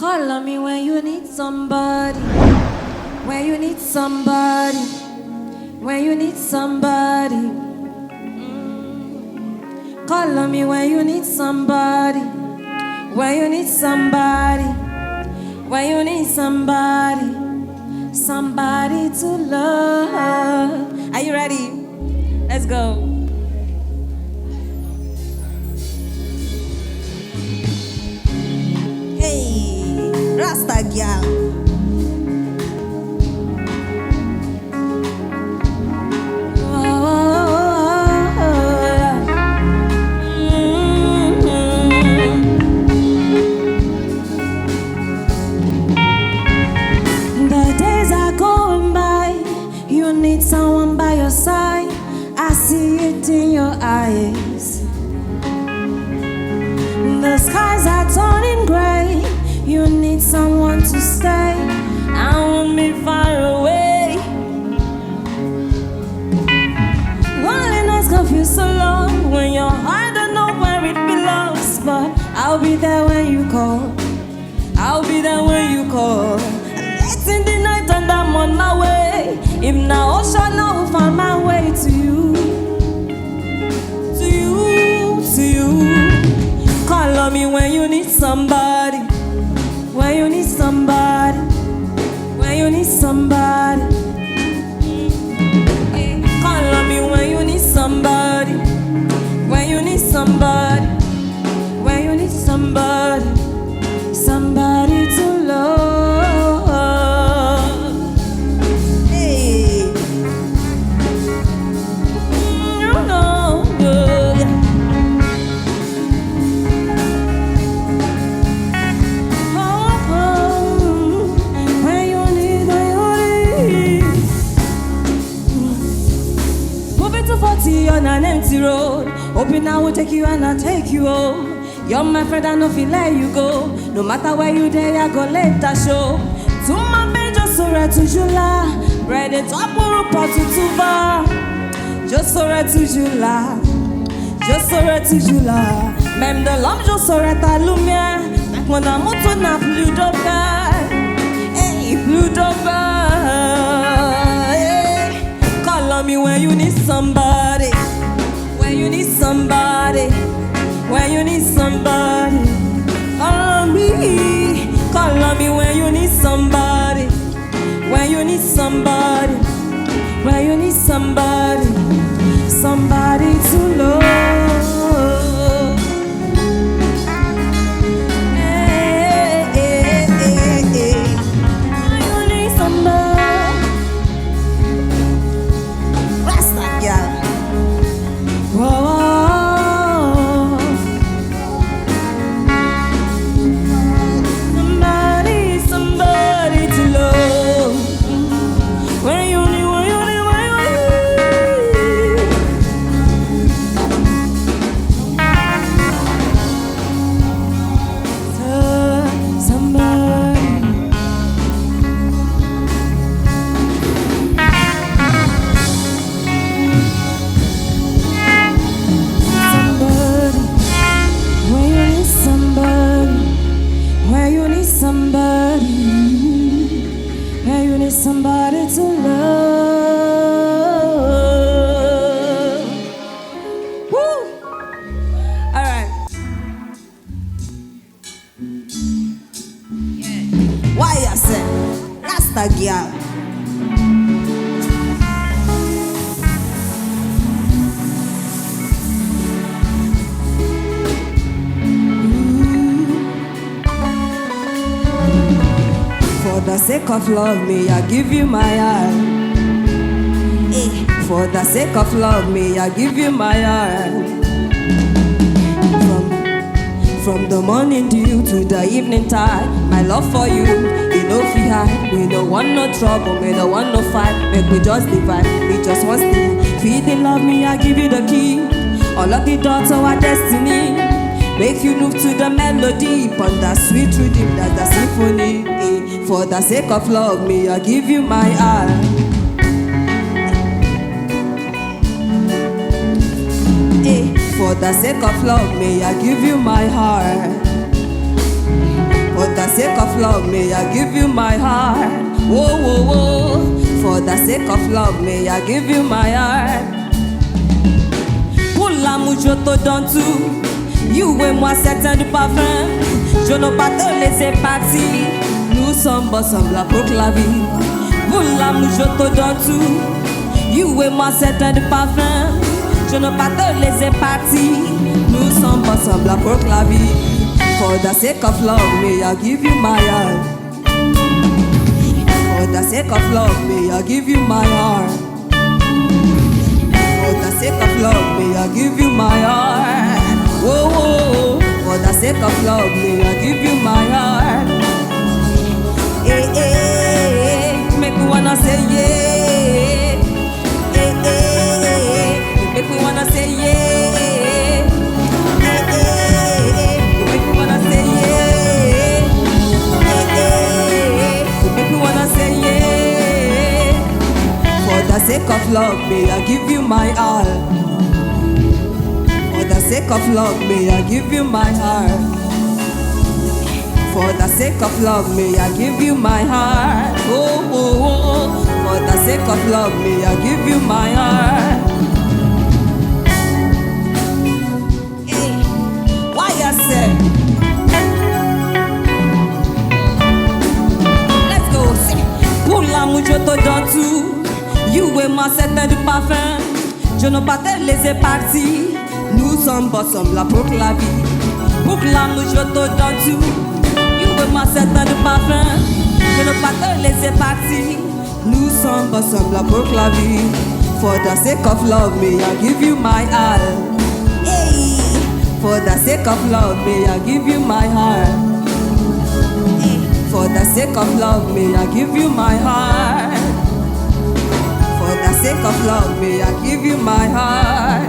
Call on me when you need somebody. When you need somebody. When you need somebody. Call on me when you need somebody. When you need somebody. When you need somebody. Somebody to love. Are you ready? Let's go. Hey, Rasta girl. Need someone by your side. I see it in your eyes. The skies are turning gray. You need someone to stay. I won't be far away. Loneliness can feel so long when your heart don't know where it belongs. But I'll be there when you call. I'll be there when you call. It's in the night and I'm on my way. If now ocean, I'll find my way to you. To you, to you. Call on me when you need somebody. When you need somebody. When you need somebody. Call on me when you need somebody. When you need somebody. When you need somebody. Somebody to love. On an empty road, hoping I will take you and I'll take you home. You're my friend, I know feel let you go. No matter where you there, I go let that show. To my bed, just so right to Jula. Bread it up or pot to tuba. Just so right to Jula. Just so right to Jula. Même de l'homme, just so right à lumière. When I'm out on a blue dogger. Hey, blue dogger. Call on me when you need somebody. When you need somebody. When you need somebody. Call on me. Call on me when you need somebody. When you need somebody. When you need somebody. Somebody to love. Hey, hey, hey, hey. When you need somebody. Rasta girl. Whoa. Somebody, somebody to love. When you need, when you need, when you need. Somebody. Somebody, where you need somebody to love. Woo! All right. Yeah. Why you say? Rasta girl. For the sake of love, may I give you my heart. Hey, for the sake of love, may I give you my heart. From the morning dew to the evening tide, my love for you, you know fi hide. We don't want no trouble, we don't want no fight. Make we just divide, we just want stay. Feed the love, me I give you the key. All of the doors to our destiny. Make you move to the melody, on that sweet rhythm, that's the symphony. Eh. For the sake of love, me I give you my heart. Eh. For the sake of love, may I give you my heart. For the sake of love, may I give you my heart. Whoa, whoa, whoa. For the sake of love, may I give you my heart. Pour l'amour, je te donne tout. You et moi, c'est un du parfum. Je ne pas te laisser partir. Nous sommes ensemble là pour la vie. Pour l'amour, je te donne tout. You et moi, c'est un du parfum. Je ne pas te laisser partir. Nous sommes ensemble là pour la vie. For the sake of love, may I give you my heart. For the sake of love, may I give you my heart. For the sake of love, may I give you my heart. Whoa, whoa, whoa. For the sake of love, may I give you my heart. Hey, hey, hey. Make me wanna say yeah. Hey, hey, hey. Make me wanna say yeah. Hey, hey, hey. Make me wanna say yeah. Hey, hey, hey. Make me wanna say yeah. For the sake of love, may I give you my all. For the sake of love, may I give you my heart. For the sake of love, may I give you my heart. Oh, oh, oh. For the sake of love, may I give you my heart. Hey, why I say? Let's go. Pour l'amour, je te donne tout. You et moi, c'est un du parfum. Je ne pas te laisser partir. Nous sommes ensemble là pour la vie. Pour l'amour, je te donne tout. You et moi, c'est un de parfum. Je ne pas te laisser partir. Nous sommes ensemble là pour la vie. For the sake of love, may I give you my all. Hey. For the sake of love, may I give you my heart. Hey. For the sake of love, may I give you my heart. For the sake of love, may I give you my heart.